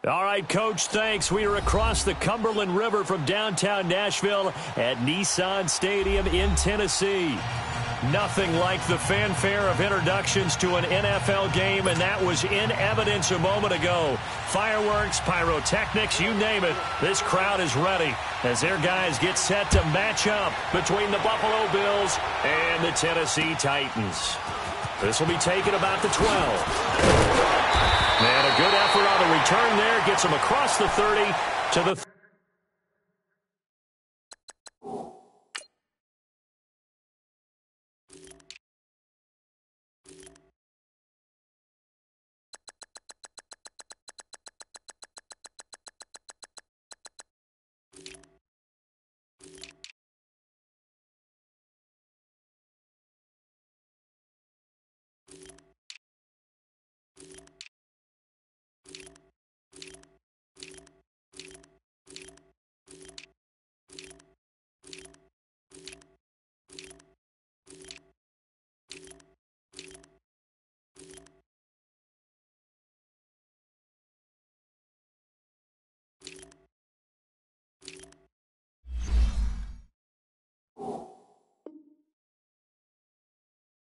All right, Coach, thanks. We are across the Cumberland River from downtown Nashville at Nissan Stadium in Tennessee. Nothing like the fanfare of introductions to an NFL game, and that was in evidence a moment ago. Fireworks, pyrotechnics, you name it. This crowd is ready as their guys get set to match up between the Buffalo Bills and the Tennessee Titans. This will be taken about the 12. And a good effort on the return there. Gets him across the 30 to the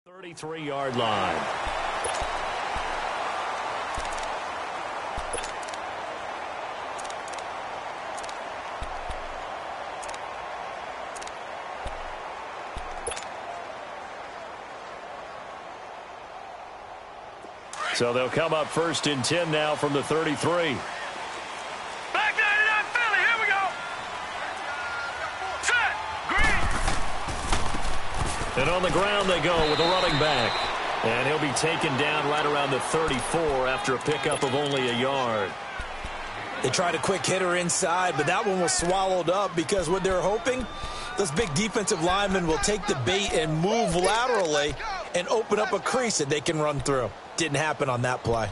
33-yard line. So they'll come up first and 10 now from the 33. And on the ground they go with a running back. And he'll be taken down right around the 34 after a pickup of only a yard. They tried a quick hitter inside, but that one was swallowed up because what they're hoping, those big defensive linemen will take the bait and move laterally and open up a crease that they can run through. Didn't happen on that play.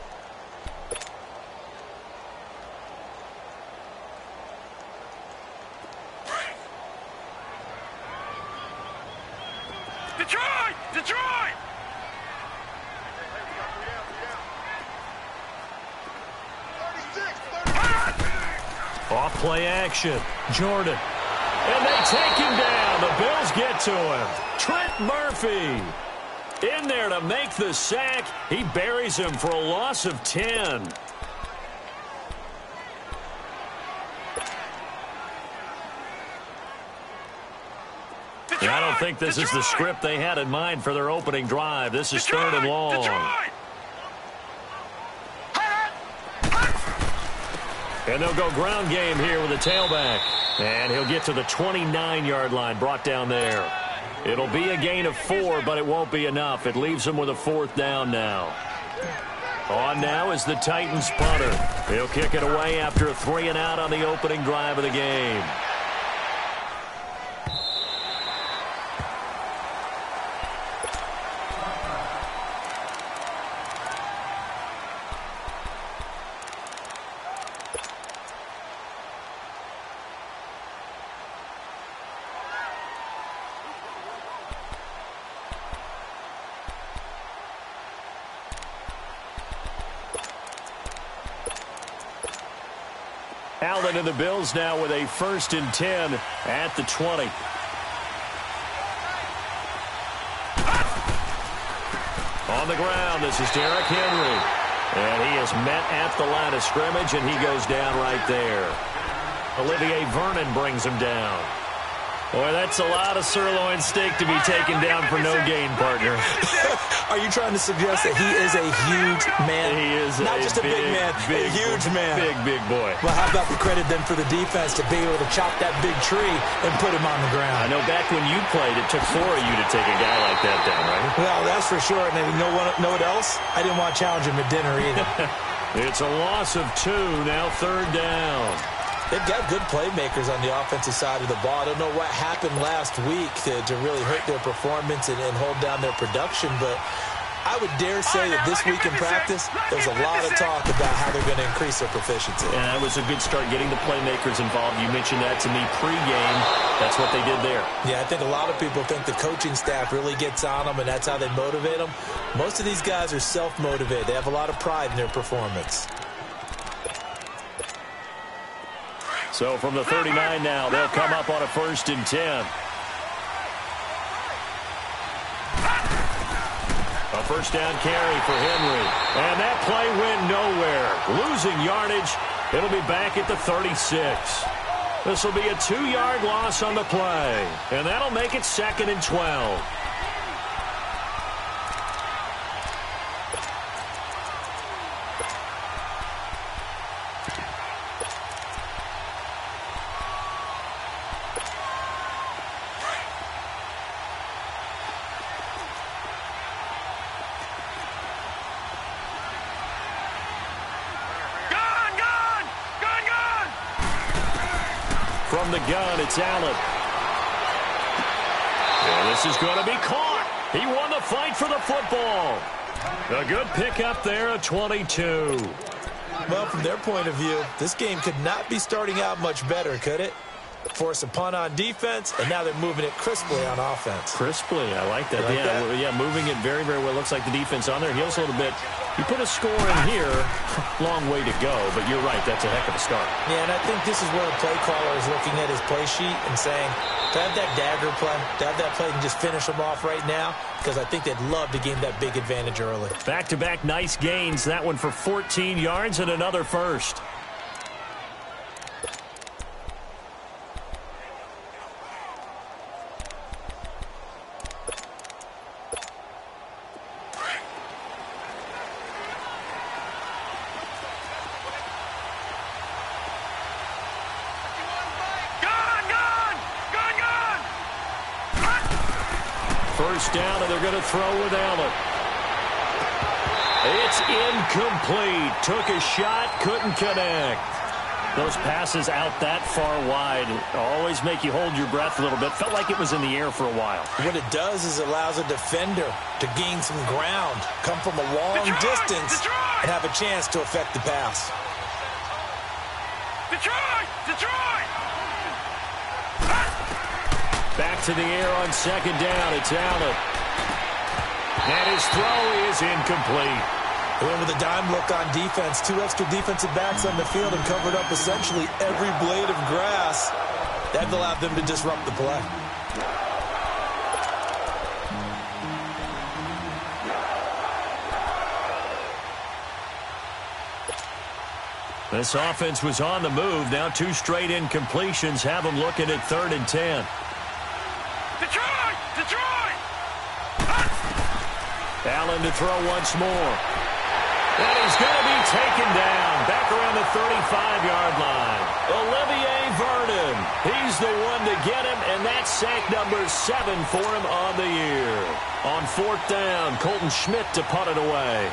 Detroit! Off play action. Jordan. And they take him down. The Bills get to him. Trent Murphy in there to make the sack. He buries him for a loss of 10. I don't think this is the script they had in mind for their opening drive. This is third and long. And they'll go ground game here with a tailback. And he'll get to the 29-yard line, brought down there. It'll be a gain of 4, but it won't be enough. It leaves them with a 4th down now. On now is the Titans punter. He'll kick it away after a 3-and-out on the opening drive of the game. Allen and the Bills now with a 1st and 10 at the 20. On the ground, this is Derrick Henry. And he is met at the line of scrimmage, and he goes down right there. Olivier Vernon brings him down. Boy, that's a lot of sirloin steak to be taken down for no gain, partner. Are you trying to suggest that he is a huge man? He is not just a big man, a huge man. Big boy. Well, how about the credit then for the defense to be able to chop that big tree and put him on the ground? I know back when you played, it took 4 of you to take a guy like that down, right? Well, that's for sure. And you know what else? I didn't want to challenge him at dinner either. It's a loss of 2, now 3rd down. They've got good playmakers on the offensive side of the ball. I don't know what happened last week to really hurt their performance and hold down their production, but I would dare say that this week in practice, there's a lot of talk about how they're going to increase their proficiency. And that was a good start, getting the playmakers involved. You mentioned that to me pregame. That's what they did there. Yeah, I think a lot of people think the coaching staff really gets on them, and that's how they motivate them. Most of these guys are self-motivated. They have a lot of pride in their performance. So from the 39 now, they'll come up on a 1st and 10. A first down carry for Henry. And that play went nowhere. Losing yardage. It'll be back at the 36. This will be a 2-yard loss on the play. And that'll make it 2nd and 12. From the gun, it's Allen. And this is going to be caught. He won the fight for the football. A good pickup there at 22. Well, from their point of view, this game could not be starting out much better, could it? Force a punt on defense, and now they're moving it crisply on offense. Crisply, I like that. You like that? Yeah, moving it very, very well. Looks like the defense on there heals a little bit. You put a score in here, long way to go, but you're right, that's a heck of a start. Yeah, and I think this is where the play caller is looking at his play sheet and saying, to have that dagger play, to have that play and just finish them off right now, because I think they'd love to gain that big advantage early. Back-to-back nice gains. That one for 14 yards and another first. First down, and they're going to throw with Allen. It's incomplete. Took a shot, couldn't connect. Those passes out that far wide always make you hold your breath a little bit. Felt like it was in the air for a while. What it does is it allows a defender to gain some ground, come from a long distance, and have a chance to affect the pass. Detroit! Back to the air on 2nd down. It's Allen. And his throw is incomplete. They went with a dime look on defense. 2 extra defensive backs on the field and covered up essentially every blade of grass. That allowed them to disrupt the play. This offense was on the move. Now 2 straight incompletions have them looking at 3rd and 10. Detroit! Allen to throw once more. And he's going to be taken down back around the 35-yard line. Olivier Vernon. He's the one to get him, and that's sack number 7 for him on the year. On 4th down, Colton Schmidt to punt it away.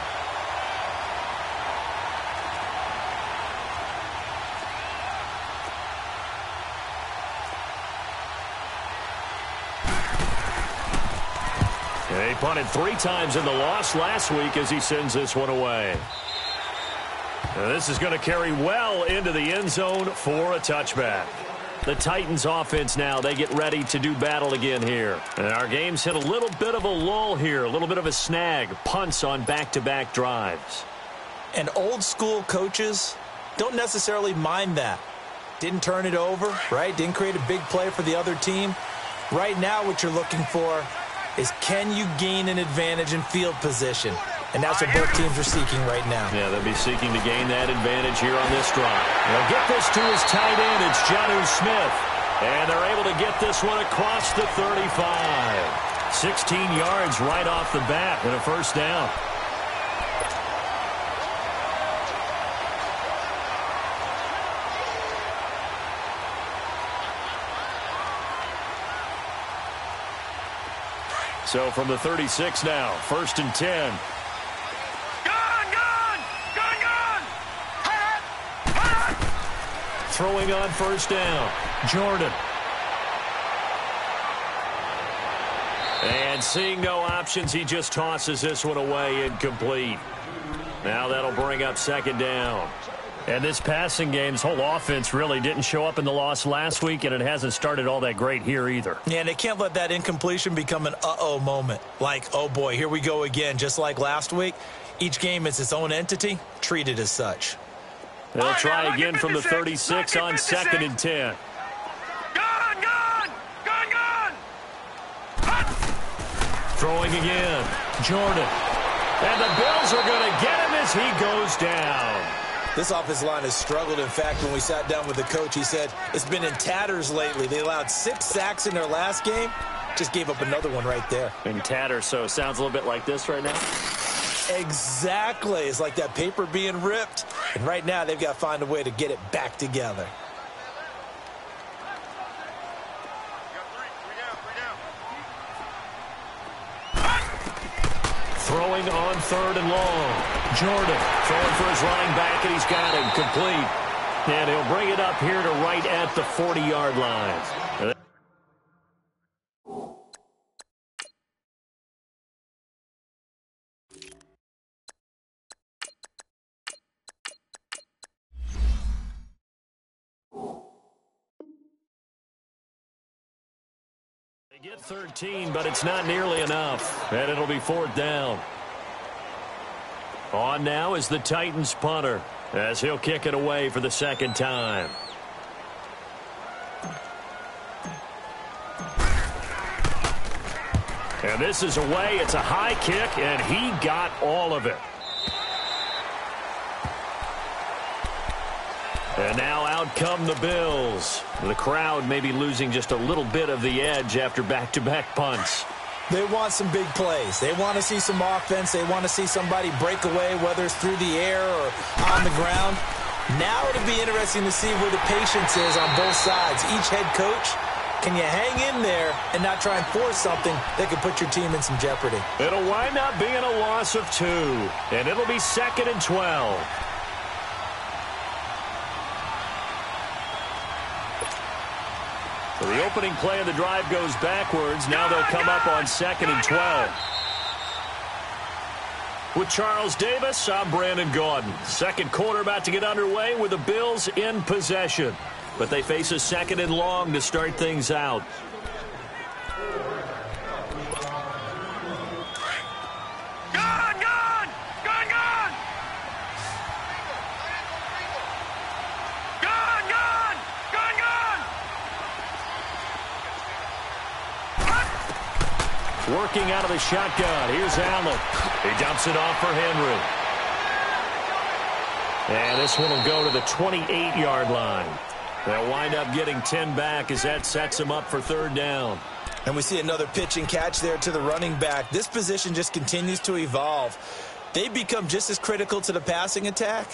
He punted 3 times in the loss last week as he sends this one away. Now this is going to carry well into the end zone for a touchback. The Titans offense now, they get ready to do battle again here. And our game's hit a little bit of a lull here, a little bit of a snag. Punts on back-to-back drives. And old school coaches don't necessarily mind that. Didn't turn it over, right? Didn't create a big play for the other team. Right now what you're looking for is, can you gain an advantage in field position? And that's what both teams are seeking right now. Yeah, they'll be seeking to gain that advantage here on this drive. They'll get this to his tight end. It's Jonnu Smith. And they're able to get this one across the 35. 16 yards right off the bat and a first down. So from the 36 now, 1st and 10. Throwing on 1st down, Jordan. And seeing no options, he just tosses this one away, incomplete. Now that'll bring up 2nd down. And this passing game's whole offense really didn't show up in the loss last week, and it hasn't started all that great here either. Yeah, and they can't let that incompletion become an uh-oh moment. Like, oh boy, here we go again, just like last week. Each game is its own entity, treated as such. They'll try again from the 36 on 2nd and 10. Throwing again. Jordan. And the Bills are going to get him as he goes down. This offensive line has struggled. In fact, when we sat down with the coach, he said it's been in tatters lately. They allowed 6 sacks in their last game. Just gave up another one right there. In tatters, so it sounds a little bit like this right now? Exactly. It's like that paper being ripped. And right now, they've got to find a way to get it back together. Throwing on 3rd and long. Jordan throwing for his running back, and he's got him complete. And he'll bring it up here to right at the 40-yard line. They get 13, but it's not nearly enough. And it'll be 4th down. On now is the Titans punter, as he'll kick it away for the 2nd time. And this is away. It's a high kick, and he got all of it. And now out come the Bills. The crowd may be losing just a little bit of the edge after back-to-back punts. They want some big plays. They want to see some offense. They want to see somebody break away, whether it's through the air or on the ground. Now it'll be interesting to see where the patience is on both sides. Each head coach, can you hang in there and not try and force something that could put your team in some jeopardy? It'll wind up being a loss of 2, and it'll be 2nd and 12. So the opening play of the drive goes backwards. Now they'll come up on 2nd and 12. With Charles Davis, I'm Brandon Gaudin. Second quarter about to get underway with the Bills in possession. But they face a 2nd and long to start things out. Working out of the shotgun. Here's Allen. He dumps it off for Henry. And this one will go to the 28-yard line. They'll wind up getting 10 back as that sets them up for 3rd down. And we see another pitch and catch there to the running back. This position just continues to evolve. They've become just as critical to the passing attack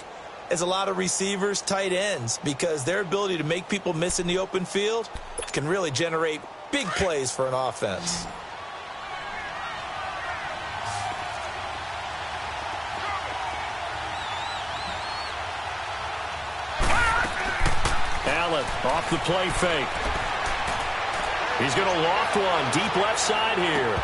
as a lot of receivers, tight ends, because their ability to make people miss in the open field can really generate big plays for an offense. Allen off the play fake. He's going to loft one deep left side here.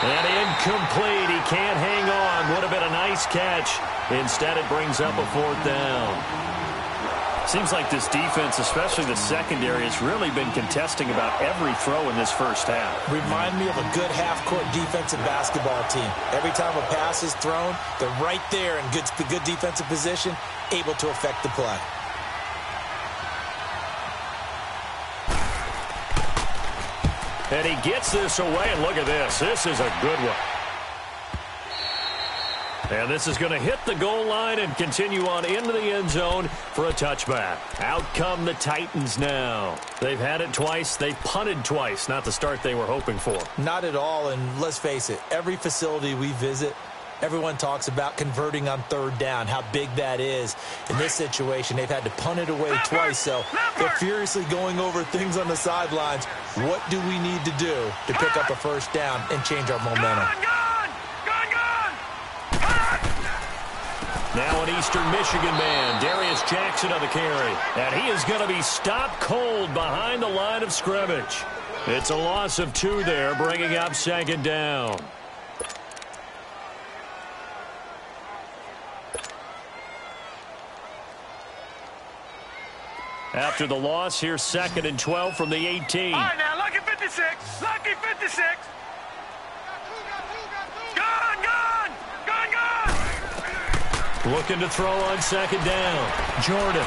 And incomplete. He can't hang on. Would have been a nice catch. Instead, it brings up a 4th down. Seems like this defense, especially the secondary, has really been contesting about every throw in this first half. Remind me of a good half-court defensive basketball team. Every time a pass is thrown, they're right there in good defensive position, able to affect the play. And he gets this away, and look at this. This is a good one. And this is going to hit the goal line and continue on into the end zone for a touchback. Out come the Titans now. They've had it twice. They've punted twice. Not the start they were hoping for. Not at all, and let's face it, every facility we visit, everyone talks about converting on 3rd down, how big that is. In this situation, they've had to punt it away twice, so they're furiously going over things on the sidelines. What do we need to do to pick up a 1st down and change our momentum? Now an Eastern Michigan man, Darius Jackson on the carry. And he is going to be stopped cold behind the line of scrimmage. It's a loss of 2 there, bringing up 2nd down. After the loss, here's 2nd and 12 from the 18. All right, now, lucky 56. Lucky 56. Gun, gun. Gun, gun. Looking to throw on second down. Jordan.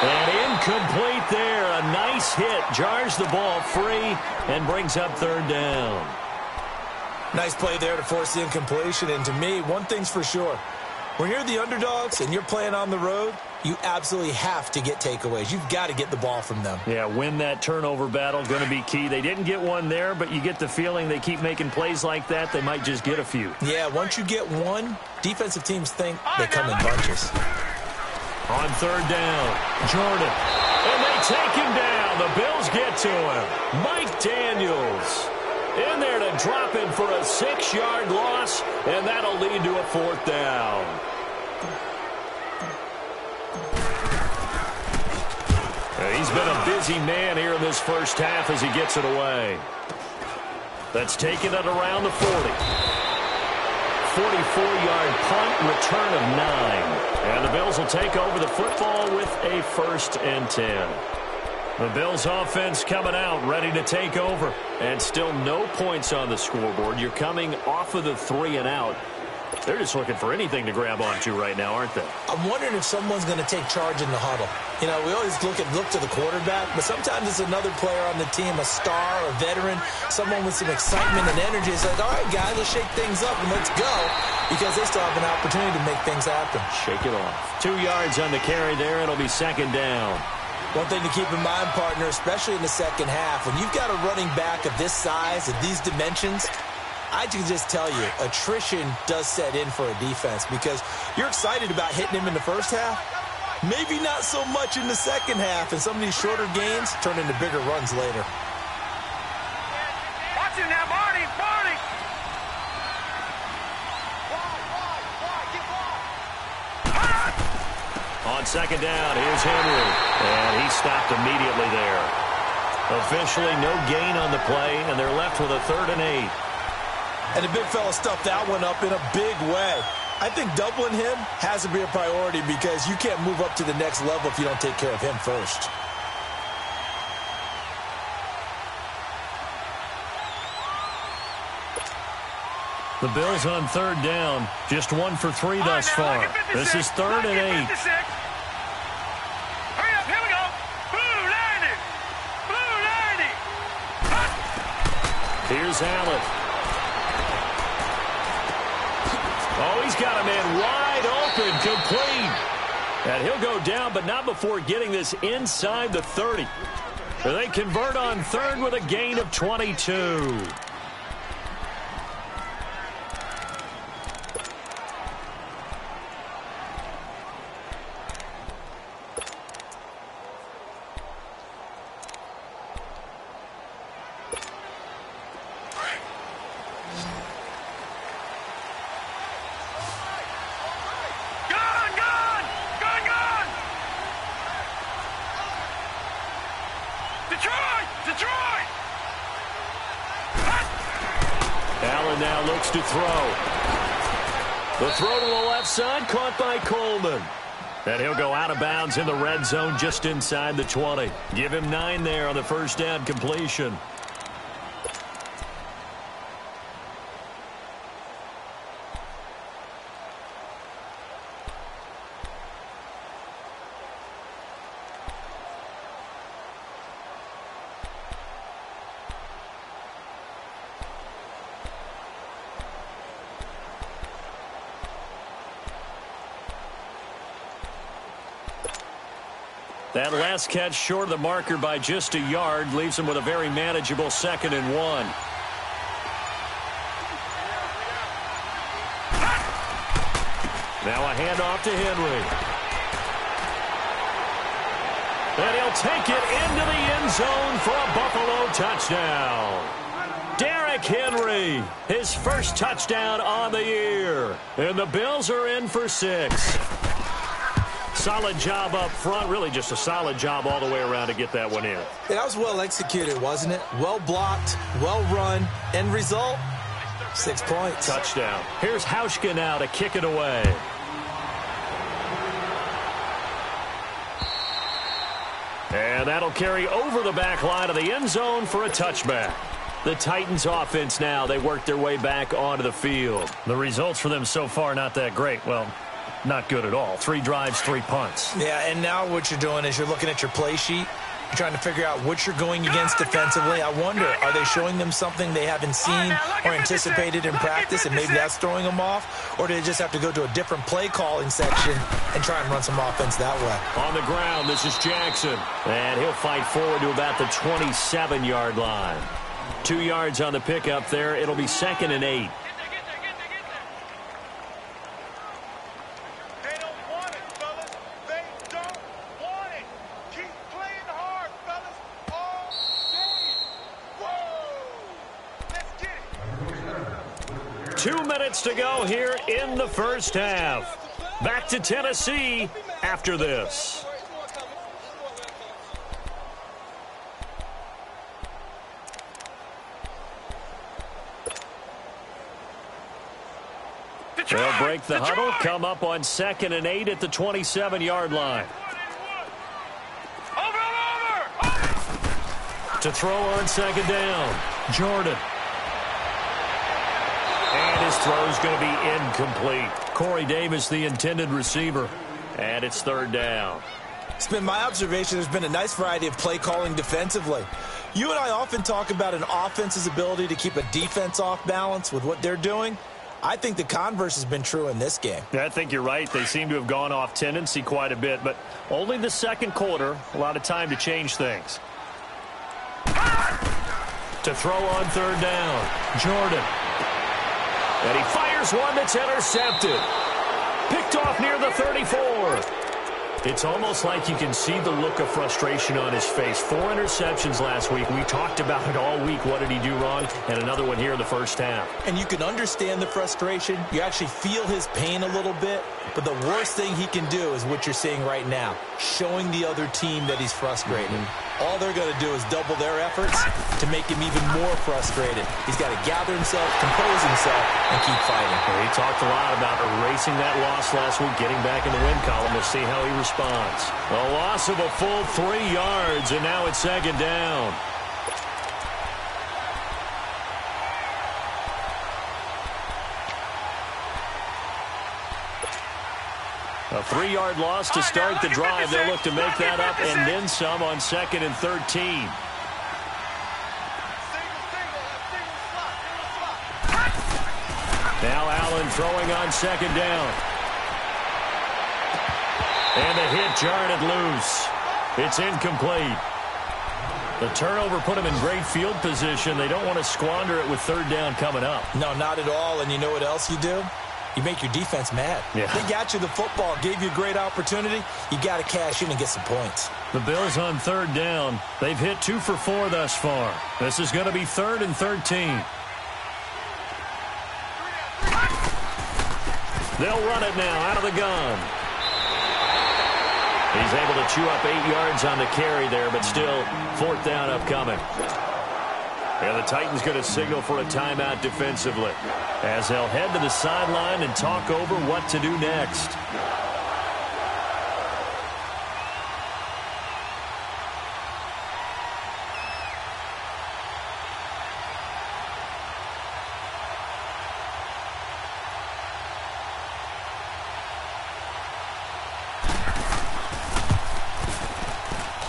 And incomplete there. A nice hit. Jars the ball free and brings up third down. Nice play there to force the incompletion. And to me, one thing's for sure. When you're the underdogs and you're playing on the road, you absolutely have to get takeaways. You've got to get the ball from them. Yeah, win that turnover battle, going to be key. They didn't get one there, but you get the feeling they keep making plays like that, they might just get a few. Yeah, once you get one, defensive teams think they come in bunches. On third down, Jordan. And they take him down. The Bills get to him. Mike Daniels in there to drop him for a 6-yard loss, and that'll lead to a fourth down. He's been a busy man here in this first half as he gets it away. That's taken it around the 40. 44-yard punt, return of 9. And the Bills will take over the football with a 1st and 10. The Bills offense coming out, ready to take over. And still no points on the scoreboard. You're coming off of the 3 and out. They're just looking for anything to grab onto right now, aren't they? I'm wondering if someone's going to take charge in the huddle. You know, we always look to the quarterback, but sometimes it's another player on the team, a star, a veteran, someone with some excitement and energy. It's like, all right, guys, let's shake things up and let's go, because they still have an opportunity to make things happen. Shake it off. 2 yards on the carry there. It'll be second down. One thing to keep in mind, partner, especially in the second half, when you've got a running back of this size, of these dimensions, I can just tell you, attrition does set in for a defense, because you're excited about hitting him in the first half. Maybe not so much in the second half, and some of these shorter gains turn into bigger runs later. Watch him now, Barney. On second down, here's Henry. And he stopped immediately there. Officially no gain on the play, and they're left with a 3rd and 8. And the big fella stuffed that one up in a big way. I think doubling him has to be a priority, because you can't move up to the next level if you don't take care of him first. The Bills on 3rd down. Just 1 for 3 thus far. This is 3rd and 8. Hurry up, here we go. Blue 90. Blue 90. Here's Allen. Oh, he's got a man wide open, complete. And he'll go down, but not before getting this inside the 30. They convert on 3rd with a gain of 22. Detroit! Allen now looks to throw. The throw to the left side, caught by Coleman. And he'll go out of bounds in the red zone just inside the 20. Give him 9 there on the first down completion. That last catch short of the marker by just a yard leaves him with a very manageable 2nd and 1. Now a handoff to Henry. And he'll take it into the end zone for a Buffalo touchdown. Derrick Henry, his first touchdown on the year. And the Bills are in for 6. Solid job up front, really just a solid job all the way around to get that one in. Yeah, that was well executed, wasn't it? Well blocked, well run. End result, 6 points. Touchdown. Here's Hauschka now to kick it away. And that'll carry over the back line of the end zone for a touchback. The Titans offense now, they work their way back onto the field. The results for them so far, not that great. Well, not good at all. 3 drives, 3 punts. Yeah, and now what you're doing is you're looking at your play sheet. You're trying to figure out what you're going against defensively. I wonder, are they showing them something they haven't seen or anticipated in practice, and maybe that's throwing them off? Or do they just have to go to a different play calling section and try and run some offense that way? On the ground, this is Jackson. And he'll fight forward to about the 27-yard line. 2 yards on the pickup there. It'll be 2nd and 8. To go here in the first half. Back to Tennessee after this. They'll break the huddle, come up on 2nd and 8 at the 27-yard line. To throw on 2nd down, Jordan. And his throw is going to be incomplete. Corey Davis, the intended receiver. And it's 3rd down. It's been my observation there's been a nice variety of play calling defensively. You and I often talk about an offense's ability to keep a defense off balance with what they're doing. I think the converse has been true in this game. Yeah, I think you're right. They seem to have gone off tendency quite a bit, but only the 2nd quarter, a lot of time to change things. To throw on 3rd down, Jordan. And he fires one that's intercepted. Picked off near the 34. It's almost like you can see the look of frustration on his face. 4 interceptions last week. We talked about it all week. What did he do wrong? And another one here in the first half. And you can understand the frustration. You actually feel his pain a little bit. But the worst thing he can do is what you're seeing right now, showing the other team that he's frustrated. All they're going to do is double their efforts to make him even more frustrated. He's got to gather himself, compose himself, and keep fighting. Well, he talked a lot about erasing that loss last week, getting back in the win column. We'll see how he responds. A loss of a full 3 yards, and now it's 2nd down. A 3-yard loss to start the drive. They'll look to make that up and then some on 2nd and 13. Now Allen throwing on 2nd down. And the hit jarred it loose. It's incomplete. The turnover put him in great field position. They don't want to squander it with 3rd down coming up. No, not at all. And you know what else you do? You make your defense mad. Yeah. They got you the football, gave you a great opportunity. You got to cash in and get some points. The Bills on 3rd down. They've hit 2 for 4 thus far. This is going to be 3rd and 13. They'll run it now out of the gun. He's able to chew up 8 yards on the carry there, but still 4th down upcoming. And the Titans going to signal for a timeout defensively as they'll head to the sideline and talk over what to do next.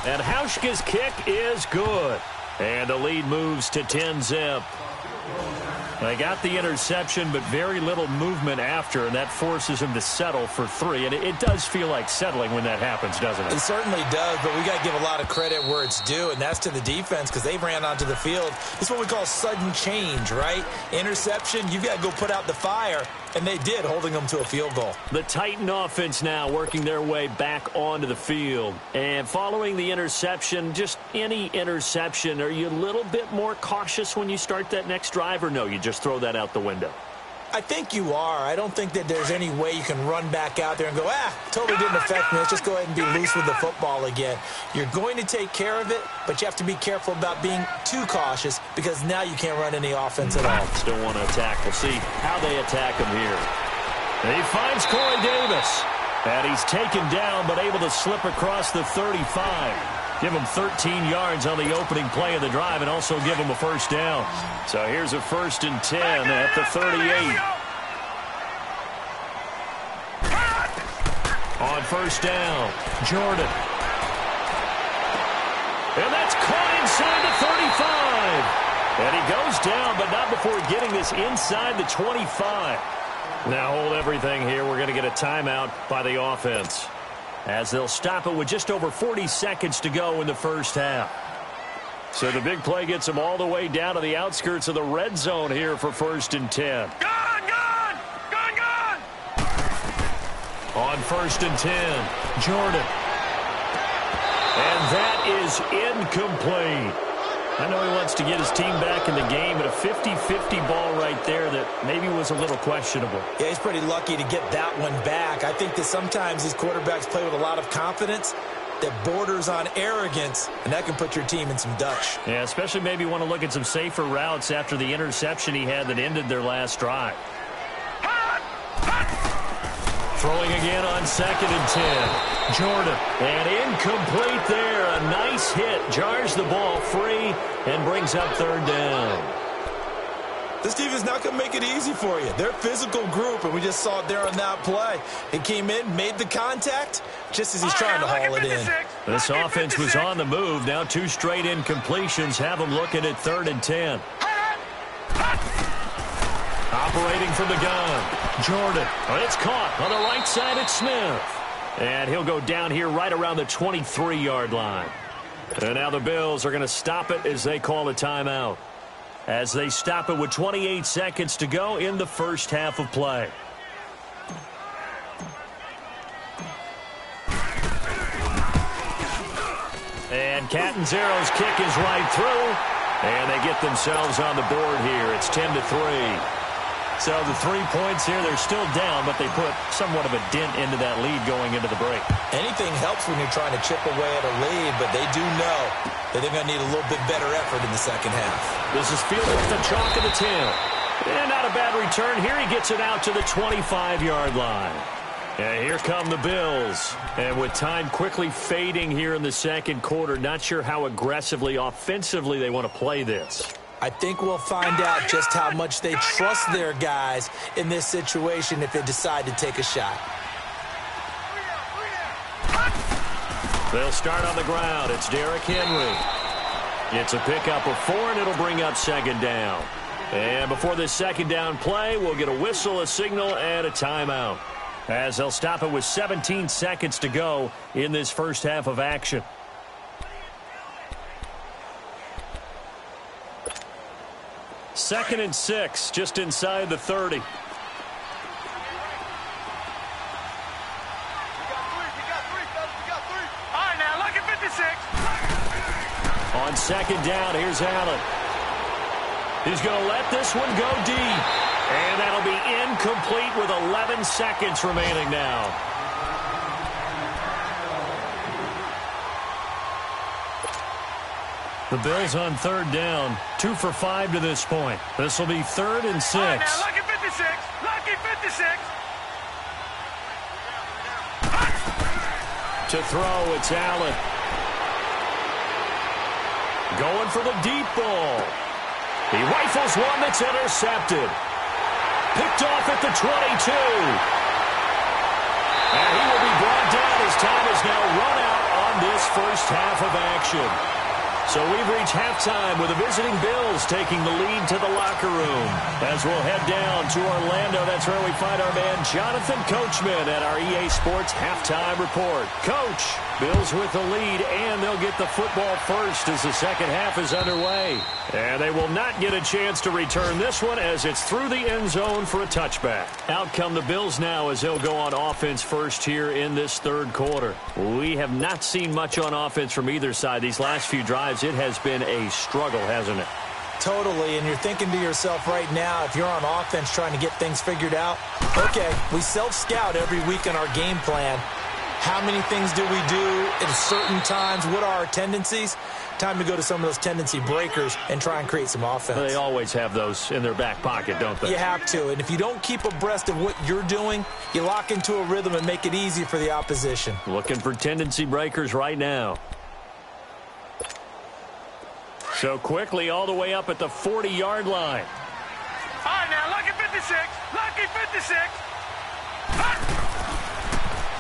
And Hauschka's kick is good. And the lead moves to 10-zip. They got the interception, but very little movement after, and that forces him to settle for 3. And it does feel like settling when that happens, doesn't it? It certainly does, but we got to give a lot of credit where it's due, and that's to the defense because they ran onto the field. It's what we call sudden change, right? Interception, you've got to go put out the fire, and they did, holding them to a field goal. The Titan offense now working their way back onto the field. And following the interception, just any interception, are you a little bit more cautious when you start that next drive, or no, you just throw that out the window? I think you are. I don't think that there's any way you can run back out there and go, totally didn't affect me. Let's just go ahead and be loose with the football again. You're going to take care of it, but you have to be careful about being too cautious because now you can't run any offense at all. Still want to attack. We'll see how they attack him here. He finds Corey Davis. And he's taken down but able to slip across the 35. Give them 13 yards on the opening play of the drive and also give them a first down. So here's a 1st and 10 at the 38. On 1st down, Jordan. And that's caught inside the 35. And he goes down, but not before getting this inside the 25. Now hold everything here. We're going to get a timeout by the offense, as they'll stop it with just over 40 seconds to go in the first half. So the big play gets them all the way down to the outskirts of the red zone here for 1st and 10. On 1st and 10, Jordan. And that is incomplete. I know he wants to get his team back in the game, but a 50-50 ball right there that maybe was a little questionable. Yeah, he's pretty lucky to get that one back. I think that sometimes these quarterbacks play with a lot of confidence that borders on arrogance, and that can put your team in some Dutch. Yeah, especially maybe want to look at some safer routes after the interception he had that ended their last drive. Throwing again on 2nd and 10. Jordan. And incomplete there. A nice hit. Jars the ball free and brings up 3rd down. This team is not going to make it easy for you. They're a physical group, and we just saw it there on that play. He came in, made the contact, just as he's trying to haul it in. This offense was on the move. Now 2 straight incompletions have them looking at 3rd and 10. Operating from the gun, Jordan. Oh, it's caught on the right side. It's Smith. And he'll go down here right around the 23-yard line. And now the Bills are going to stop it as they call a timeout, as they stop it with 28 seconds to go in the first half of play. And Catanzaro's kick is right through, and they get themselves on the board here. It's 10-3. So the 3 points here, they're still down, but they put somewhat of a dent into that lead going into the break. Anything helps when you're trying to chip away at a lead, but they do know that they're going to need a little bit better effort in the second half. This is fielded at the chalk of the 10. And not a bad return here. He gets it out to the 25-yard line. And here come the Bills. And with time quickly fading here in the second quarter, not sure how aggressively, offensively they want to play this. I think we'll find out just how much they trust their guys in this situation if they decide to take a shot. They'll start on the ground. It's Derrick Henry. It's a pickup of 4, and it'll bring up 2nd down. And before this 2nd down play, we'll get a whistle, a signal, and a timeout, as they'll stop it with 17 seconds to go in this first half of action. Second and 6, just inside the 30. On 2nd down, here's Allen. He's going to let this one go deep. And that'll be incomplete with 11 seconds remaining now. The Bills on 3rd down, 2 for 5 to this point. This will be 3rd and 6. Right, now, lucky 56. Lucky 56. To throw, it's Allen. Going for the deep ball. He rifles one that's intercepted. Picked off at the 22. And he will be brought down as time is now run out on this first half of action. So we've reached halftime with the visiting Bills taking the lead to the locker room. As we'll head down to Orlando, that's where we find our man Jonathan Coachman at our EA Sports Halftime Report. Coach, Bills with the lead, and they'll get the football first as the second half is underway. And they will not get a chance to return this one as it's through the end zone for a touchback. Out come the Bills now as they'll go on offense first here in this third quarter. We have not seen much on offense from either side these last few drives. It has been a struggle, hasn't it? Totally, and you're thinking to yourself right now, if you're on offense trying to get things figured out, okay, we self-scout every week in our game plan. How many things do we do at certain times? What are our tendencies? Time to go to some of those tendency breakers and try and create some offense. They always have those in their back pocket, don't they? You have to, and if you don't keep abreast of what you're doing, you lock into a rhythm and make it easy for the opposition. Looking for tendency breakers right now. So quickly all the way up at the 40-yard line. All right, now, lucky 56. Lucky 56.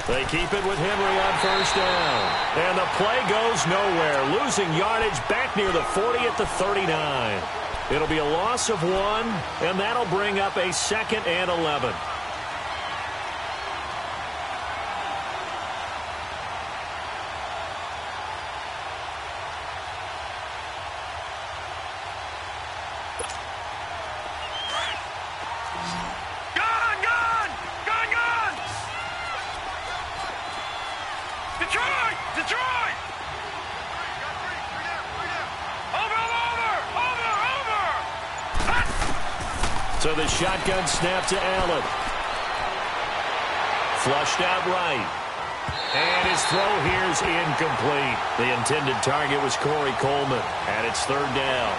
They keep it with Henry on first down. And the play goes nowhere. Losing yardage back near the 40 at the 39. It'll be a loss of 1, and that'll bring up a 2nd and 11. So the shotgun snap to Allen. Flushed out right. And his throw here's incomplete. The intended target was Corey Coleman. And it's 3rd down.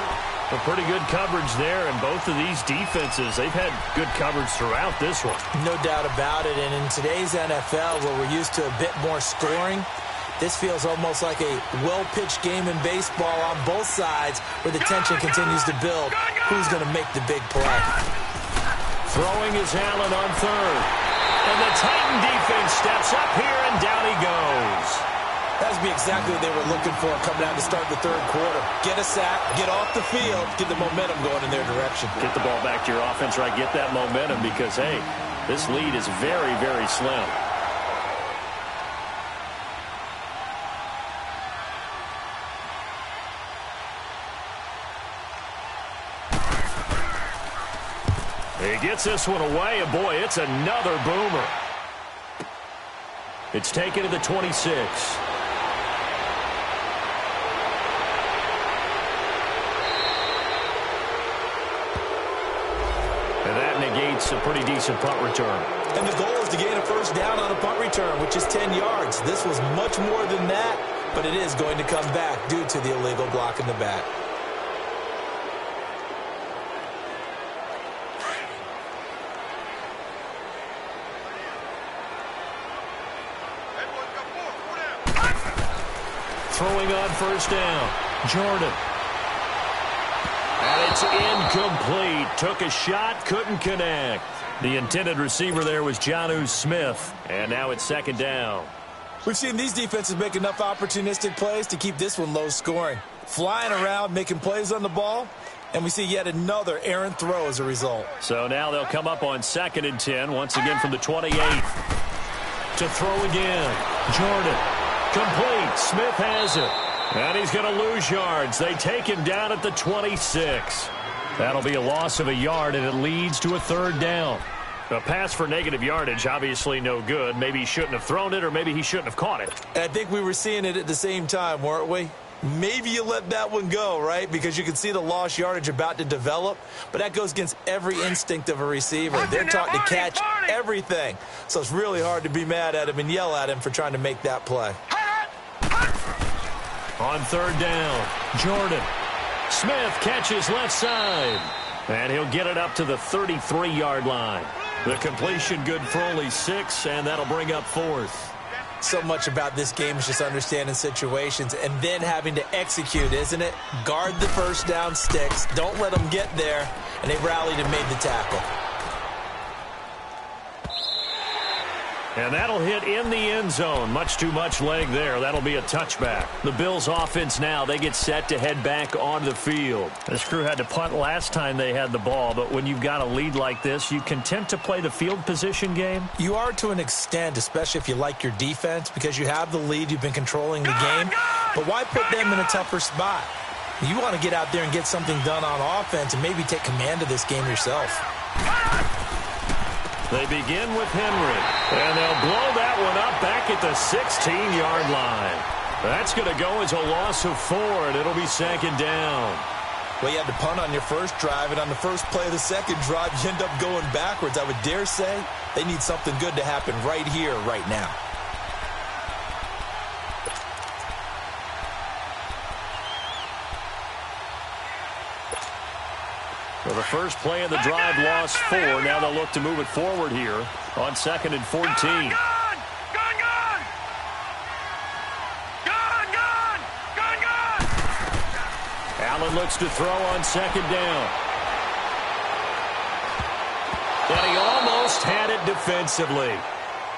A pretty good coverage there, and both of these defenses, they've had good coverage throughout this one. No doubt about it. And in today's NFL, where we're used to a bit more scoring, this feels almost like a well-pitched game in baseball on both sides where the tension continues to build. Who's going to make the big play? Throwing is Allen on 3rd. And the Titan defense steps up here, and down he goes. That would be exactly what they were looking for coming out to start the 3rd quarter. Get a sack, get off the field, get the momentum going in their direction. Get the ball back to your offense, right? Get that momentum because, hey, this lead is very, very slim. He gets this one away, and boy, it's another boomer. It's taken to the 26. And that negates a pretty decent punt return. And the goal is to gain a first down on a punt return, which is 10 yards. This was much more than that, but it is going to come back due to the illegal block in the back. Throwing on first down, Jordan. And it's incomplete. Took a shot, couldn't connect. The intended receiver there was Jonnu Smith. And now it's 2nd down. We've seen these defenses make enough opportunistic plays to keep this one low scoring. Flying around, making plays on the ball. And we see yet another errant throw as a result. So now they'll come up on 2nd and 10, once again from the 28. To throw again, Jordan. Complete. Smith has it. And he's going to lose yards. They take him down at the 26. That'll be a loss of a yard, and it leads to a 3rd down. A pass for negative yardage, obviously no good. Maybe he shouldn't have thrown it, or maybe he shouldn't have caught it. And I think we were seeing it at the same time, weren't we? Maybe you let that one go, right? Because you can see the lost yardage about to develop. But that goes against every instinct of a receiver. They're taught to catch everything. So it's really hard to be mad at him and yell at him for trying to make that play. On 3rd down, Jordan. Smith catches left side. And he'll get it up to the 33-yard line. The completion good for only 6, and that'll bring up 4th. So much about this game is just understanding situations and then having to execute, isn't it? Guard the first down sticks. Don't let them get there. And they rallied and made the tackle. And that'll hit in the end zone. Much too much leg there. That'll be a touchback. The Bills offense now, they get set to head back on the field. This crew had to punt last time they had the ball, but when you've got a lead like this, you content to play the field position game? You are to an extent, especially if you like your defense, because you have the lead, you've been controlling the game. But why put them in a tougher spot? You want to get out there and get something done on offense and maybe take command of this game yourself. They begin with Henry, and they'll blow that one up back at the 16-yard line. That's going to go as a loss of 4, and it'll be 2nd down. Well, you had to punt on your first drive, and on the first play of the second drive, you end up going backwards. I would dare say they need something good to happen right here, right now. Well, the first play of the drive lost 4. Now they'll look to move it forward here on 2nd and 14. Gone! Allen looks to throw on second down. And he almost had it defensively.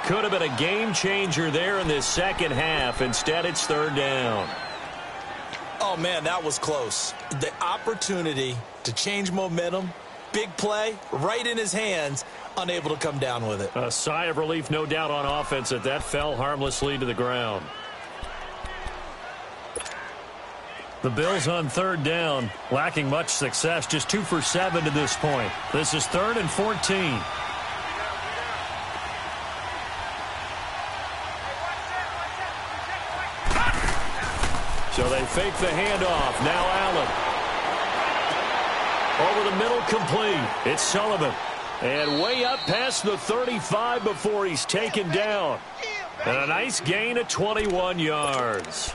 Could have been a game changer there in this second half. Instead, it's third down. Oh, man, that was close. The opportunity to change momentum, big play, right in his hands, unable to come down with it. A sigh of relief, no doubt, on offense that fell harmlessly to the ground. The Bills on third down, lacking much success, just 2 for 7 to this point. This is 3rd and 14. So they fake the handoff. Now Allen. Over the middle, complete. It's Sullivan. And way up past the 35 before he's taken down. And a nice gain of 21 yards.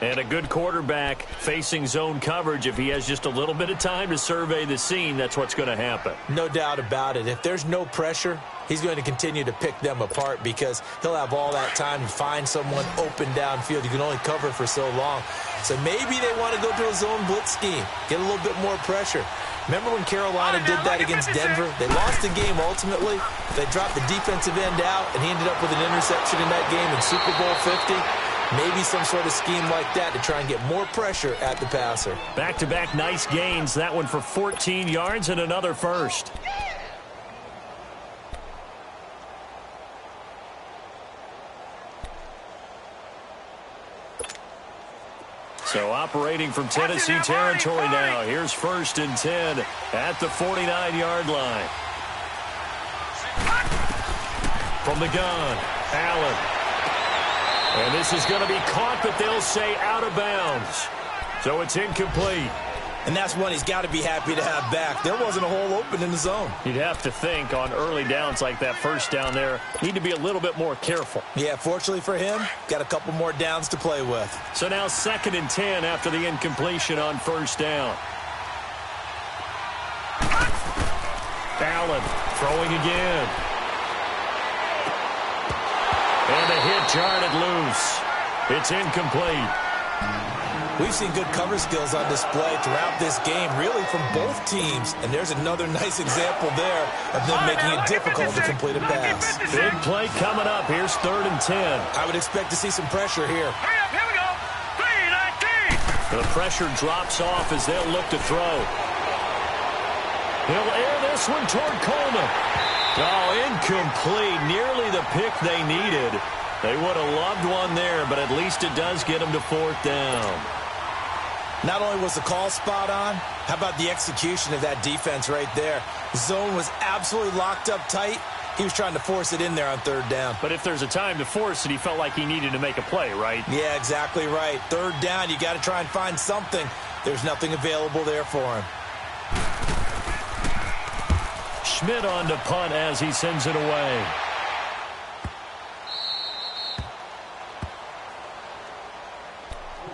And a good quarterback facing zone coverage. If he has just a little bit of time to survey the scene, that's what's going to happen. No doubt about it. If there's no pressure, he's going to continue to pick them apart because he'll have all that time to find someone open downfield. You can only cover for so long. So maybe they want to go to a zone blitz scheme, get a little bit more pressure. Remember when Carolina did that against Denver? They lost the game ultimately. They dropped the defensive end out, and he ended up with an interception in that game in Super Bowl 50. Maybe some sort of scheme like that to try and get more pressure at the passer. Back-to-back nice gains. That one for 14 yards and another first. So operating from Tennessee territory now. Here's 1st and 10 at the 49-yard line. From the gun, Allen. And this is going to be caught, but they'll say out of bounds. So it's incomplete. And that's one he's got to be happy to have back. There wasn't a hole open in the zone. You'd have to think on early downs like that first down there, need to be a little bit more careful. Yeah, fortunately for him, got a couple more downs to play with. So now 2nd and 10 after the incompletion on 1st down. Allen throwing again. And the hit jarred loose. It's incomplete. We've seen good cover skills on display throughout this game, really from both teams. And there's another nice example there of them making it difficult to complete a pass. Big play coming up. Here's 3rd and 10. I would expect to see some pressure here. Hurry up, here we go. 3-19. The pressure drops off as they'll look to throw. He'll air this one toward Coleman. Oh, incomplete. Nearly the pick they needed. They would have loved one there, but at least it does get them to 4th down. Not only was the call spot on, how about the execution of that defense right there? The zone was absolutely locked up tight. He was trying to force it in there on 3rd down. But if there's a time to force it, he felt like he needed to make a play, right? Yeah, exactly right. 3rd down, you got to try and find something. There's nothing available there for him. Schmidt on to punt as he sends it away.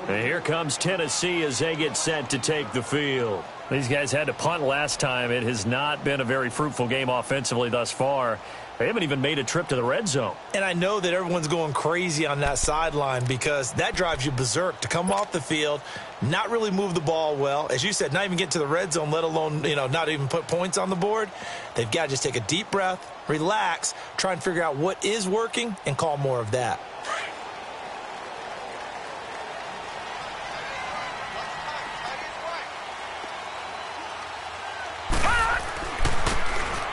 And here comes Tennessee as they get set to take the field. These guys had to punt last time. It has not been a very fruitful game offensively thus far. They haven't even made a trip to the red zone. And I know that everyone's going crazy on that sideline because that drives you berserk to come off the field, not really move the ball well. As you said, not even get to the red zone, let alone, not even put points on the board. They've got to just take a deep breath, relax, try and figure out what is working and call more of that.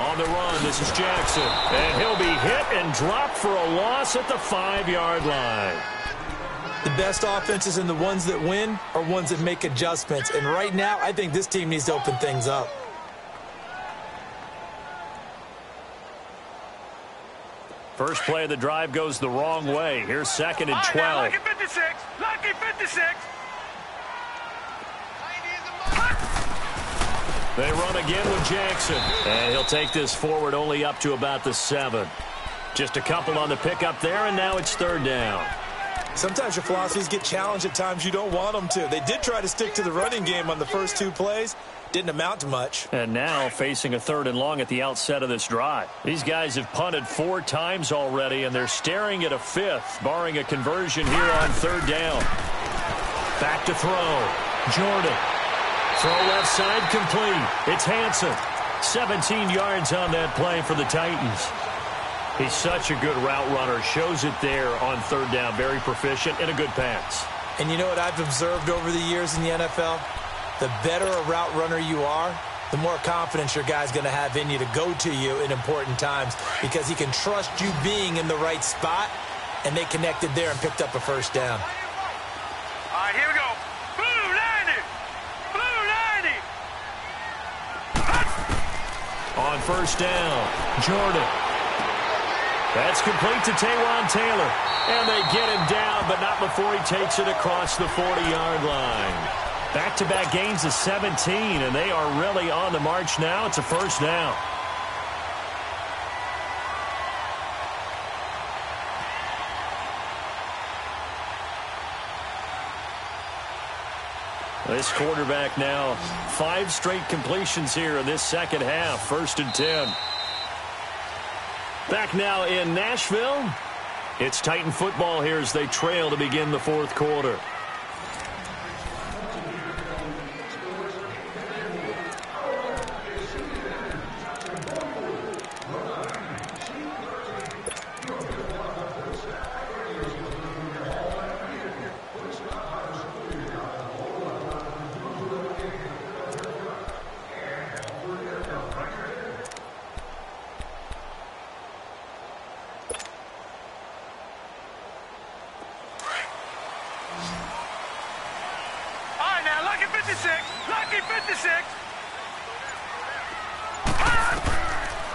On the run, this is Jackson. And he'll be hit and dropped for a loss at the 5-yard line. The best offenses and the ones that win are ones that make adjustments. And right now, I think this team needs to open things up. First play of the drive goes the wrong way. Here's 2nd and 12. Lucky 56. Lucky 56. They run again with Jackson. And he'll take this forward only up to about the 7. Just a couple on the pickup there, and now it's 3rd down. Sometimes your philosophies get challenged at times you don't want them to. They did try to stick to the running game on the first 2 plays. Didn't amount to much. And now facing a 3rd and long at the outset of this drive. These guys have punted 4 times already, and they're staring at a 5th, barring a conversion here on 3rd down. Back to throw. Jordan. Throw left side complete. It's Hansen. 17 yards on that play for the Titans. He's such a good route runner. Shows it there on third down. Very proficient and a good pass. And you know what I've observed over the years in the NFL? The better a route runner you are, the more confidence your guy's going to have in you to go to you in important times because he can trust you being in the right spot, and they connected there and picked up a first down. All right, here we go. Blue 90. Blue 90. On first down, Jordan. That's complete to Taywan Taylor. And they get him down, but not before he takes it across the 40-yard line. Back-to-back gains of 17, and they are really on the march now. It's a first down. This quarterback now 5 straight completions here in this second half. 1st and 10. Back now in Nashville. It's Titan football here as they trail to begin the 4th quarter.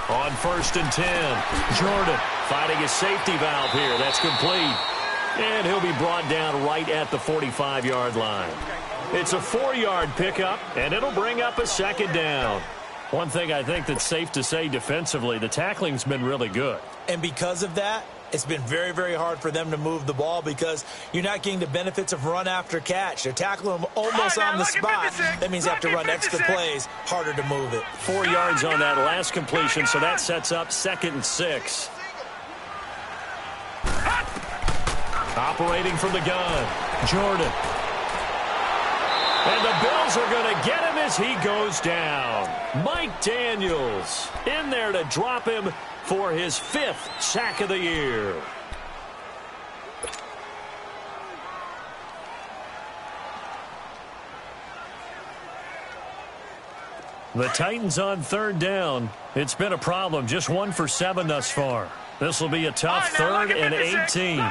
On 1st and 10, Jordan fighting a safety valve here. That's complete. And he'll be brought down right at the 45-yard line. It's a 4-yard pickup, and it'll bring up a 2nd down. One thing I think that's safe to say defensively, the tackling's been really good. And because of that, it's been very, very hard for them to move the ball because you're not getting the benefits of run after catch. They're tackling them almost on the spot. That means they have to run extra plays, harder to move it. 4 yards on that last completion, so that sets up 2nd and 6. Operating from the gun, Jordan. And the Bills are going to get him as he goes down. Mike Daniels in there to drop him for his 5th sack of the year. The Titans on 3rd down. It's been a problem. Just 1 for 7 thus far. This will be a tough 3rd and 18.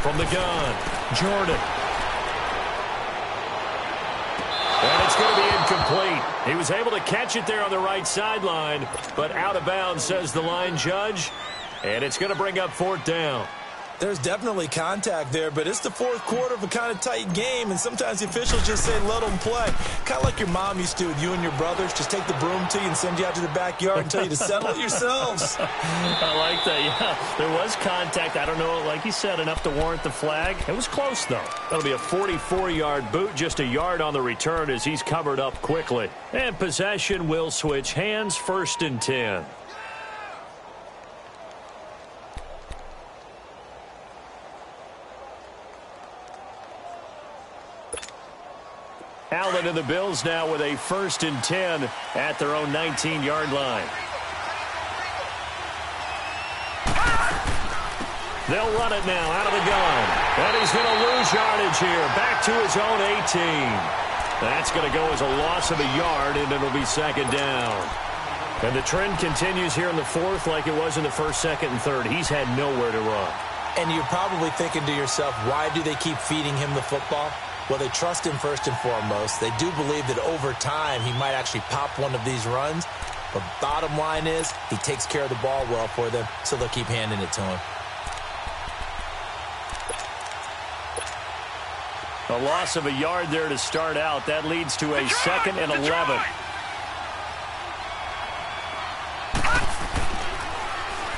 From the gun, Jordan. And it's going to be incomplete. He was able to catch it there on the right sideline, but out of bounds, says the line judge. And it's going to bring up 4th down. There's definitely contact there, but it's the 4th quarter of a kind of tight game, and sometimes the officials just say let them play. Kind of like your mom used to with you and your brothers. Just take the broom to you and send you out to the backyard and tell you to settle it yourselves. I like that, yeah. There was contact. I don't know, like you said, enough to warrant the flag. It was close, though. That'll be a 44-yard boot, just a yard on the return as he's covered up quickly. And possession will switch hands, 1st and 10. Allen and the Bills now with a 1st and 10 at their own 19-yard line. They'll run it now out of the gun. And he's going to lose yardage here. Back to his own 18. That's going to go as a loss of a yard, and it'll be 2nd down. And the trend continues here in the 4th like it was in the 1st, 2nd, and 3rd. He's had nowhere to run. And you're probably thinking to yourself, why do they keep feeding him the football? Well, they trust him first and foremost. They do believe that over time he might actually pop one of these runs. But bottom line is he takes care of the ball well for them, so they'll keep handing it to him. A loss of a yard there to start out. That leads to a 2nd and 11.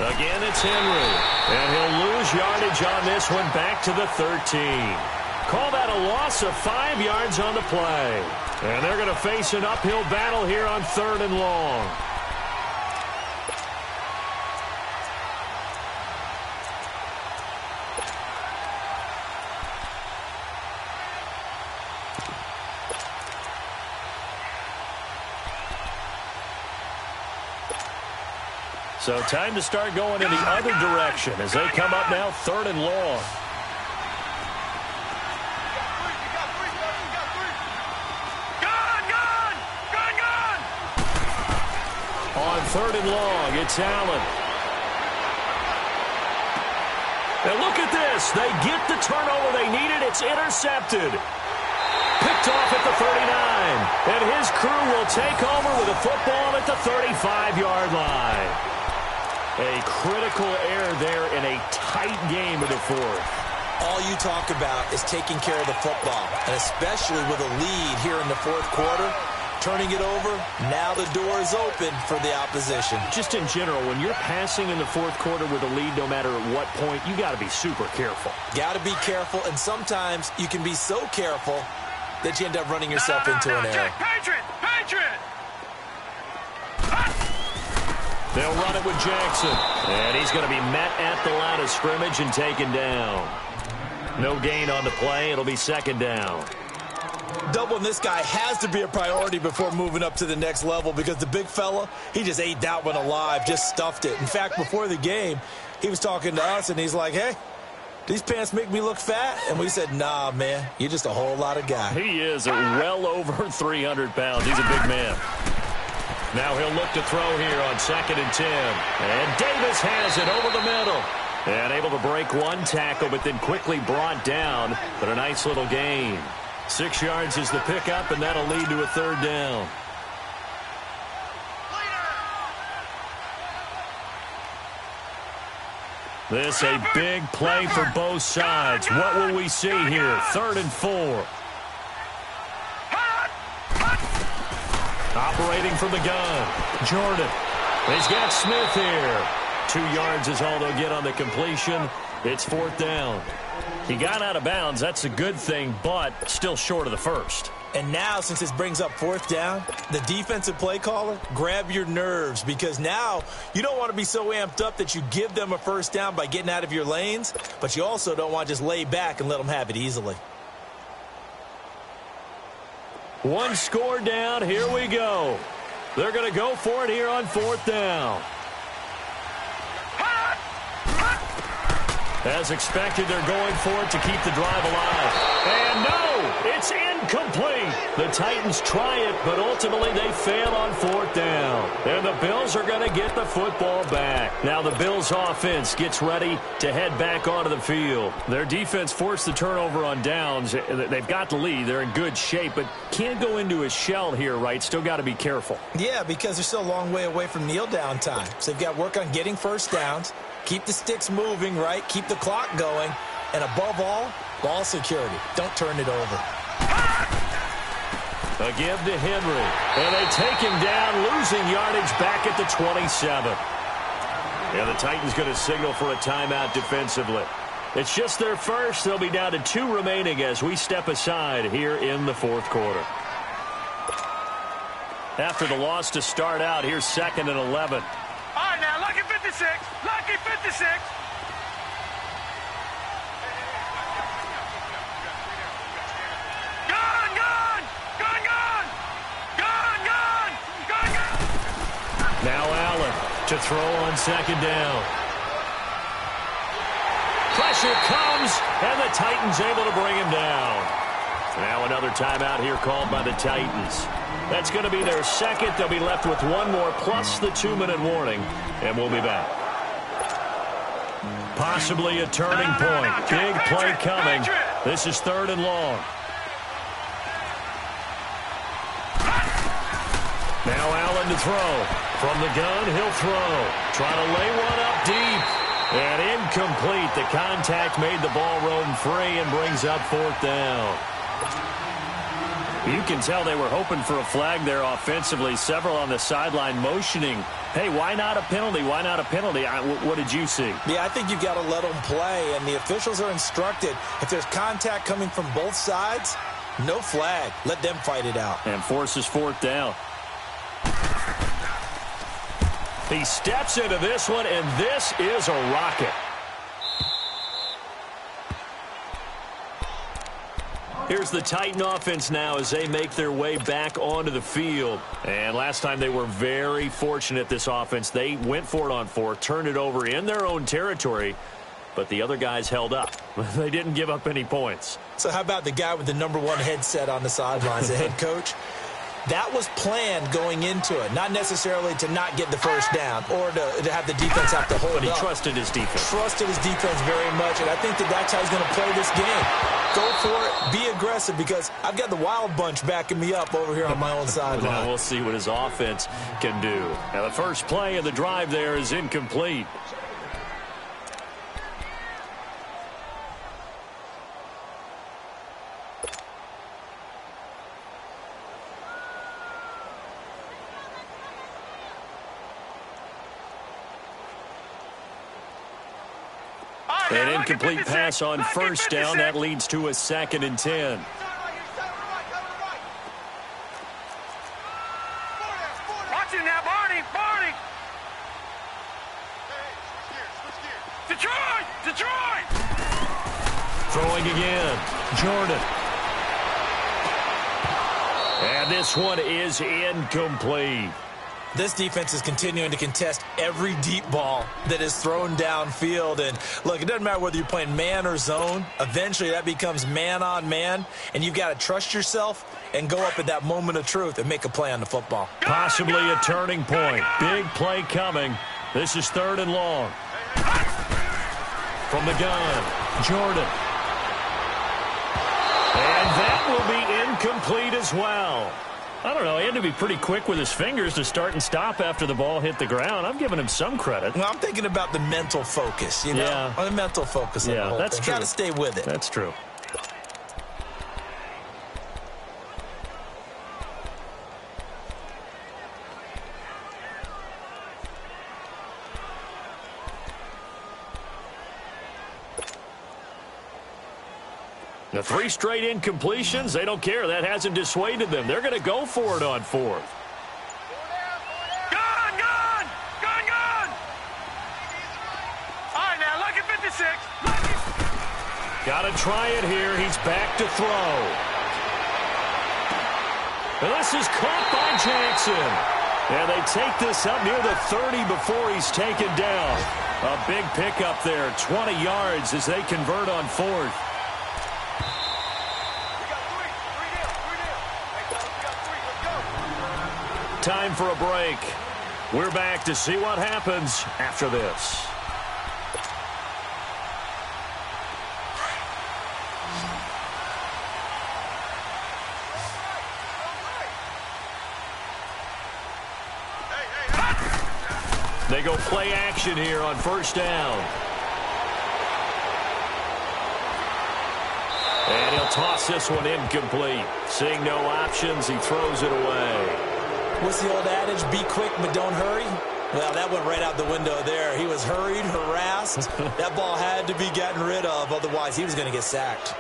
Again, it's Henry. And he'll lose yardage on this one back to the 13. Call that a loss of 5 yards on the play. And they're going to face an uphill battle here on 3rd and long. So time to start going in the other direction as they come up now 3rd and long. On 3rd and long, it's Allen. And look at this. They get the turnover they needed. It's intercepted. Picked off at the 39. And his crew will take over with a football at the 35-yard line. A critical error there in a tight game of the 4th. All you talk about is taking care of the football, and especially with a lead here in the 4th quarter. Turning it over, now the door is open for the opposition. Just in general, when you're passing in the 4th quarter with a lead, no matter at what point, you got to be super careful. Got to be careful, and sometimes you can be so careful that you end up running yourself into an error. Patriot! They'll run it with Jackson, and he's going to be met at the line of scrimmage and taken down. No gain on the play. It'll be 2nd down. Doubling this guy has to be a priority before moving up to the next level because the big fella, he just ate that one alive, just stuffed it. In fact, before the game, he was talking to us, and he's like, hey, these pants make me look fat? And we said, nah, man, you're just a whole lot of guy. He is well over 300 pounds. He's a big man. Now he'll look to throw here on 2nd and 10. And Davis has it over the middle. And able to break one tackle, but then quickly brought down. But a nice little gain. 6 yards is the pickup, and that'll lead to a 3rd down. This a big play for both sides. What will we see here? 3rd and 4. Operating from the gun. Jordan. He's got Smith here. 2 yards is all they'll get on the completion. It's 4th down. He got out of bounds. That's a good thing, but still short of the 1st. And now, since this brings up 4th down, the defensive play caller, grab your nerves because now you don't want to be so amped up that you give them a 1st down by getting out of your lanes, but you also don't want to just lay back and let them have it easily. One score down. Here we go. They're going to go for it here on 4th down. As expected, they're going for it to keep the drive alive. And no, it's incomplete. The Titans try it, but ultimately they fail on 4th down. And the Bills are going to get the football back. Now the Bills offense gets ready to head back onto the field. Their defense forced the turnover on downs. They've got the lead. They're in good shape, but can't go into a shell here, right? Still got to be careful. Yeah, because they're still a long way away from kneel down time. So they've got to work on getting 1st downs. Keep the sticks moving, right? Keep the clock going. And above all, ball security. Don't turn it over. A give to Henry. And they take him down, losing yardage back at the 27. And the Titans going to signal for a timeout defensively. It's just their 1st. They'll be down to 2 remaining as we step aside here in the 4th quarter. After the loss to start out, here's 2nd and 11. All right, now, lucky 56. Lucky 56. Now Allen to throw on 2nd down. Pressure comes, and the Titans able to bring him down. Now another timeout here called by the Titans. That's going to be their 2nd. They'll be left with 1 more plus the 2-minute warning, and we'll be back. Possibly a turning point. Big play coming. This is 3rd and long. Now Allen to throw. From the gun, he'll throw. Trying to lay one up deep. And incomplete. The contact made the ball roam free and brings up 4th down. You can tell they were hoping for a flag there offensively. Several on the sideline motioning. Hey, why not a penalty? Why not a penalty? What did you see? Yeah, I think you've got to let them play, and the officials are instructed. If there's contact coming from both sides, no flag. Let them fight it out. And forces 4th down. He steps into this one, and this is a rocket. Here's the Titan offense now as they make their way back onto the field. And last time they were very fortunate, this offense. They went for it on 4, turned it over in their own territory, but the other guys held up. They didn't give up any points. So how about the guy with the #1 headset on the sidelines, the head coach? That was planned going into it, not necessarily to not get the first down or to have the defense have to hold up. But he trusted his defense. Trusted his defense very much, and I think that's how he's going to play this game. Go for it, be aggressive, because I've got the wild bunch backing me up over here on my own sideline. Now we'll see what his offense can do. Now the first play of the drive there is incomplete. An incomplete pass on first down. That leads to a 2nd and 10. Watch it now, Barney. Detroit. Throwing again. Jordan. And this one is incomplete. This defense is continuing to contest every deep ball that is thrown downfield. And, look, it doesn't matter whether you're playing man or zone. Eventually that becomes man on man, and you've got to trust yourself and go up at that moment of truth and make a play on the football. Possibly a turning point. Big play coming. This is 3rd and long. From the gun, Jordan. And that will be incomplete as well. I don't know. He had to be pretty quick with his fingers to start and stop after the ball hit the ground. I'm giving him some credit. Well, I'm thinking about the mental focus, you know? Yeah. The mental focus of the whole that's thing. true. Got to stay with it. That's true. The 3 straight incompletions, they don't care. That hasn't dissuaded them. They're going to go for it on 4th. Gun! All right, now, lucky 56. Got to try it here. He's back to throw. And this is caught by Jackson. And they take this up near the 30 before he's taken down. A big pickup there, 20 yards as they convert on 4th. Time for a break. We're back to see what happens after this. They go play action here on first down. And he'll toss this one incomplete. Seeing no options, he throws it away. What's the old adage? Be quick, but don't hurry. Well, that went right out the window there. He was hurried, harassed. That ball had to be gotten rid of, otherwise he was going to get sacked.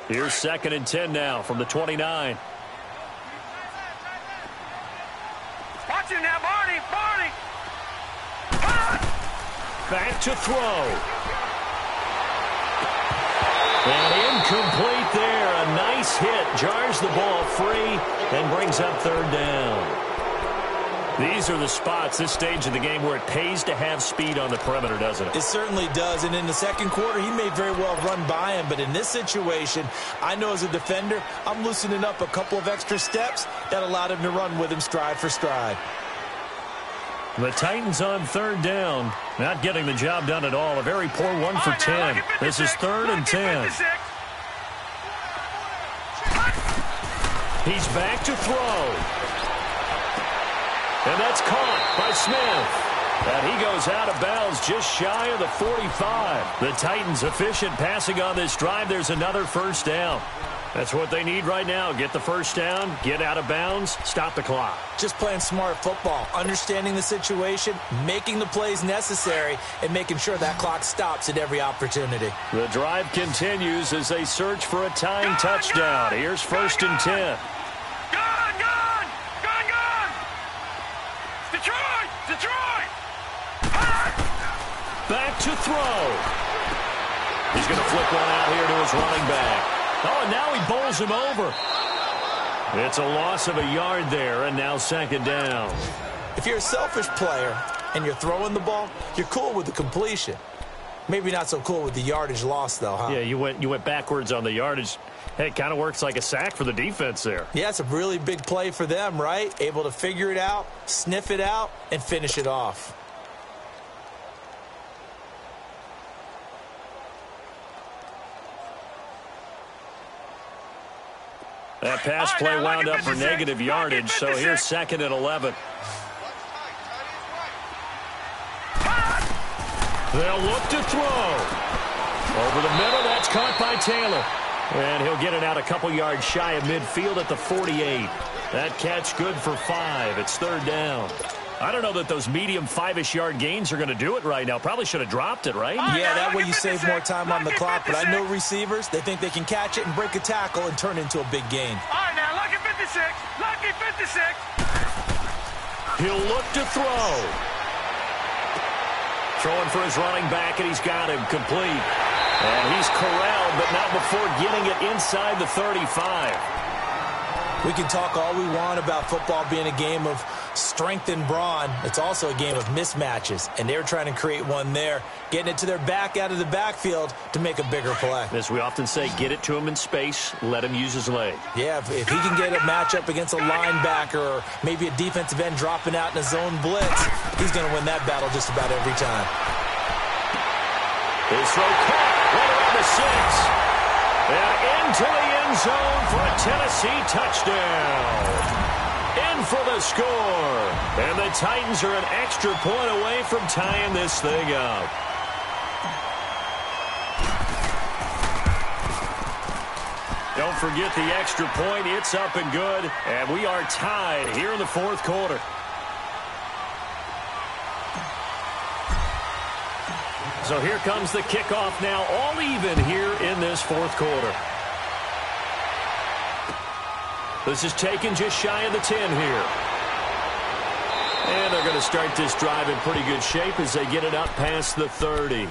Here's 2nd and 10 now from the 29. Watch it now, Barney. Back to throw. And incomplete there. A nice hit. Jars the ball free and brings up 3rd down. These are the spots, this stage of the game, where it pays to have speed on the perimeter, doesn't it? It certainly does. And in the second quarter, he may very well run by him. But in this situation, I know as a defender, I'm loosening up a couple of extra steps that allowed him to run with him stride for stride. The Titans on 3rd down. Not getting the job done at all. A very poor 1 for 10. This is 3rd and 10. He's back to throw. And that's caught by Smith. And he goes out of bounds just shy of the 45. The Titans efficient passing on this drive. There's another first down. That's what they need right now. Get the first down, get out of bounds, stop the clock. Just playing smart football, understanding the situation, making the plays necessary, and making sure that clock stops at every opportunity. The drive continues as they search for a tying touchdown. Here's 1st and 10. Gun! throw. He's going to flip one out here to his running back. Oh, and now he bowls him over. It's a loss of a yard there, and now second down. If you're a selfish player and you're throwing the ball, you're cool with the completion. Maybe not so cool with the yardage loss, though, huh? Yeah, you went backwards on the yardage. Hey, it kind of works like a sack for the defense there. Yeah, it's a really big play for them, right? Able to figure it out, sniff it out, and finish it off. That pass play wound up for negative yardage, so here's second and 11. They'll look to throw. Over the middle, that's caught by Taylor. And he'll get it out a couple yards shy of midfield at the 48. That catch good for 5. It's third down. I don't know that those medium 5-ish yard gains are going to do it right now. Probably should have dropped it, right? Yeah, that way you save more time on the clock. But I know receivers, they think they can catch it and break a tackle and turn it into a big gain. All right, now, lucky 56. Lucky 56. He'll look to throw. Throwing for his running back, and he's got him complete. And he's corralled, but not before getting it inside the 35. We can talk all we want about football being a game of strength and brawn. It's also a game of mismatches, and they're trying to create one there, getting it to their back out of the backfield to make a bigger play. As we often say, get it to him in space, let him use his leg. Yeah, if he can get a matchup against a linebacker or maybe a defensive end dropping out in a zone blitz, he's going to win that battle just about every time. His throw caught right around the 6. And into the end zone for a Tennessee touchdown. In for the score. And the Titans are an extra point away from tying this thing up. Don't forget the extra point. It's up and good. And we are tied here in the fourth quarter. So here comes the kickoff now, all even here in this fourth quarter. This is taken just shy of the 10 here. And they're going to start this drive in pretty good shape as they get it up past the 30.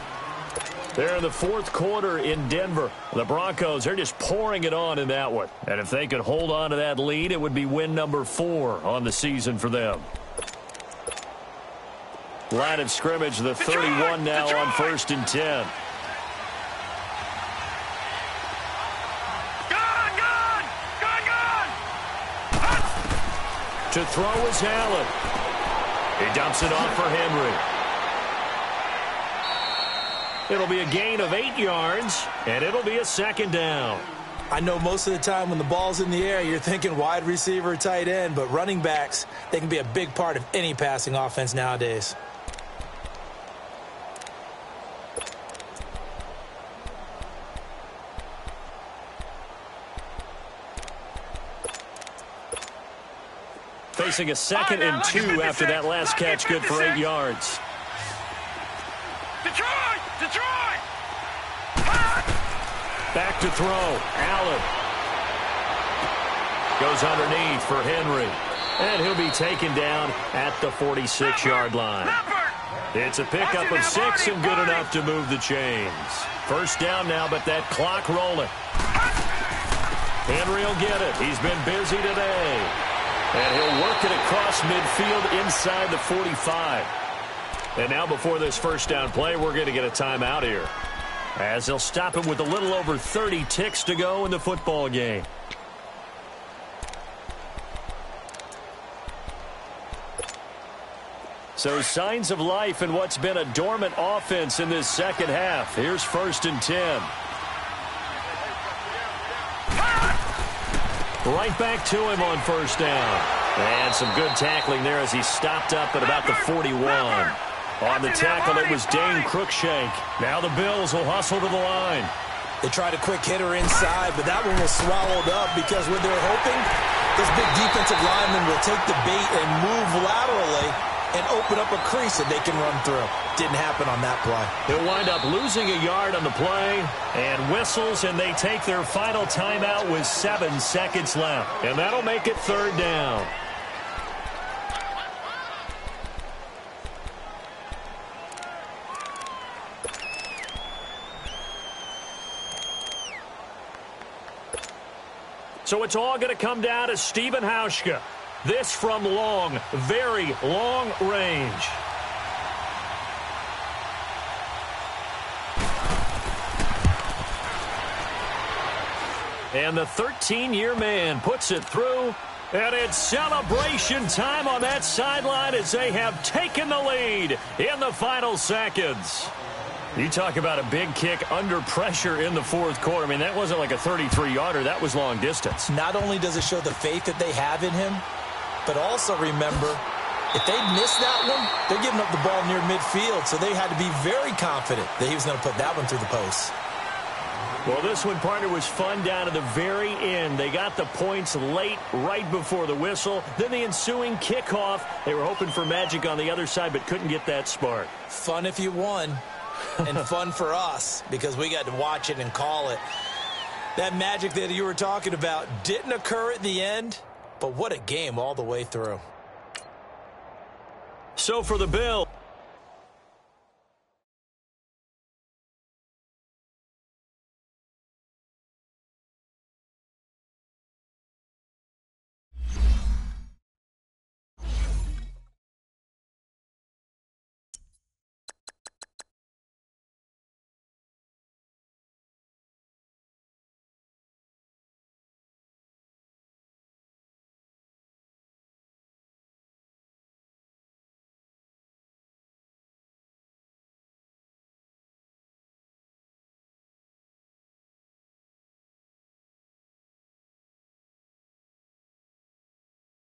They're in the fourth quarter in Denver. The Broncos, they're just pouring it on in that one. And if they could hold on to that lead, it would be win number 4 on the season for them. Line of scrimmage, the 31 now on 1st and 10. To throw is Allen. He dumps it off for Henry. It'll be a gain of 8 yards, and it'll be a second down. I know most of the time when the ball's in the air, you're thinking wide receiver, tight end, but running backs, they can be a big part of any passing offense nowadays. Facing a 2nd and 2 after that last catch, good for 8 yards. Detroit! Detroit! Back to throw. Allen. Goes underneath for Henry. And he'll be taken down at the 46-yard line. It's a pickup of 6 and good enough to move the chains. First down now, but that clock rolling. Henry will get it. He's been busy today. And he'll work it across midfield inside the 45. And now before this first down play, we're going to get a timeout here, as they'll stop it with a little over 30 ticks to go in the football game. So signs of life in what's been a dormant offense in this second half. Here's 1st and 10. Right back to him on first down. And some good tackling there as he stopped up at about the 41. On the tackle, it was Dane Cruikshank. Now the Bills will hustle to the line. They tried a quick hitter inside, but that one was swallowed up because when they're hoping, this big defensive lineman will take the bait and move laterally and open up a crease that they can run through. Didn't happen on that play. He'll wind up losing a yard on the play and whistles, and they take their final timeout with 7 seconds left. And that'll make it third down. So it's all going to come down to Stephen Hauschka. This from long, very long range. And the 13-year man puts it through. And it's celebration time on that sideline as they have taken the lead in the final seconds. You talk about a big kick under pressure in the fourth quarter. I mean, that wasn't like a 33-yarder. That was long distance. Not only does it show the faith that they have in him, but also remember, if they miss that one, they're giving up the ball near midfield. So they had to be very confident that he was going to put that one through the post. Well, this one, partner, was fun down to the very end. They got the points late, right before the whistle. Then the ensuing kickoff. They were hoping for magic on the other side, but couldn't get that spark. Fun if you won, and fun for us because we got to watch it and call it. That magic that you were talking about didn't occur at the end, but what a game all the way through. So for the Bills,